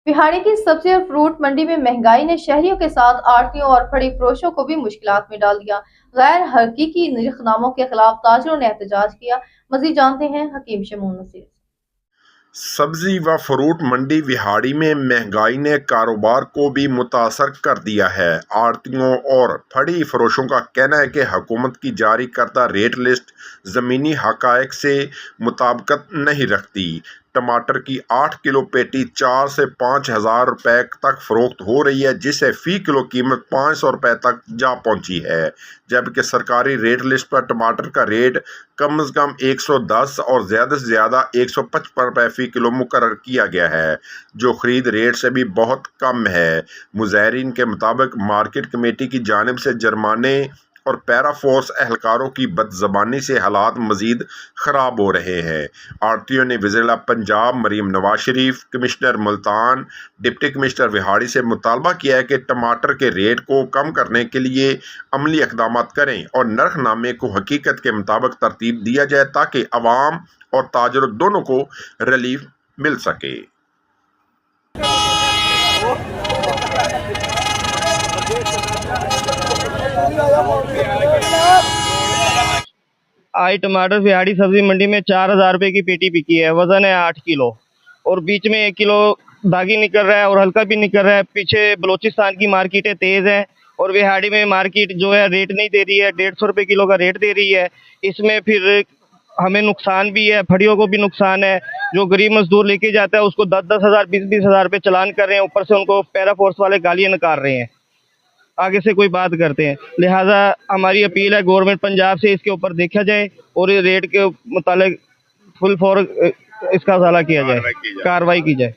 बिहाड़ी की सब्जी और फ्रूट मंडी में महंगाई ने शहरियों के साथ आड़तियों और फड़ी फरोशों को भी मुश्किलात में डाल दिया। गैर हकीकी निर्खनामों के खिलाफ ताजरों ने एहतजाज किया। मजीद जानते हैं हकीम शमून नसीर। सब्जी व फ्रूट मंडी बिहाड़ी में महंगाई ने कारोबार को भी मुतासर कर दिया है। आड़तियों और फड़ी फरोशों का कहना है कि हुकूमत की जारी करदा रेट लिस्ट ज़मीनी हक़ाइक़ से मुताबिकत नहीं रखती। टमाटर की 8 किलो पेटी 4 से 5,000 रुपए तक फ़रोख्त हो रही है, जिससे फ़ी किलो कीमत 500 रुपए तक जा पहुंची है, जबकि सरकारी रेट लिस्ट पर टमाटर का रेट कम से कम 110 और ज़्यादा से ज़्यादा 155 रुपए फ़ी किलो मुकर्रर किया गया है, जो ख़रीद रेट से भी बहुत कम है। मुज़ाहिरीन के मुताबिक मार्केट कमेटी की जानिब से जुर्माने और पैराफोर्स एहलकारों की बदज़बानी से हालात मज़ीद ख़राब हो रहे हैं। आड़तियों ने वज़ीर Punjab Maryam Nawaz Sharif, commissioner Multan, deputy commissioner बिहाड़ी से मुतालबा किया है कि टमाटर के रेट को कम करने के लिए अमली इक़दाम करें और नरखनामे को हकीकत के मुताबिक तरतीब दिया जाए, ताकि अवाम और ताजरों दोनों को रिलीफ मिल सके। आज टमाटर बिहाड़ी सब्जी मंडी में 4,000 रुपये की पेटी बिकी है। वजन है 8 किलो और बीच में 1 किलो दागी निकल रहा है और हल्का भी निकल रहा है। पीछे बलोचिस्तान की मार्केटें तेज़ हैं और बिहाड़ी में मार्केट जो है रेट नहीं दे रही है, 150 रुपये किलो का रेट दे रही है। इसमें फिर हमें नुकसान भी है, फड़ियों को भी नुकसान है। जो गरीब मजदूर लेके जाता है उसको 10-10 हज़ार 20-20 हज़ार रुपये चालान कर रहे हैं, ऊपर से उनको पैरा फोर्स वाले गालियाँ निकाल रहे हैं। आगे से कोई बात करते हैं, लिहाजा हमारी अपील है गवर्नमेंट पंजाब से इसके ऊपर देखा जाए और ये रेट के मुतालिक फुल फॉर इसका साला किया जाए, कार्रवाई की जाए।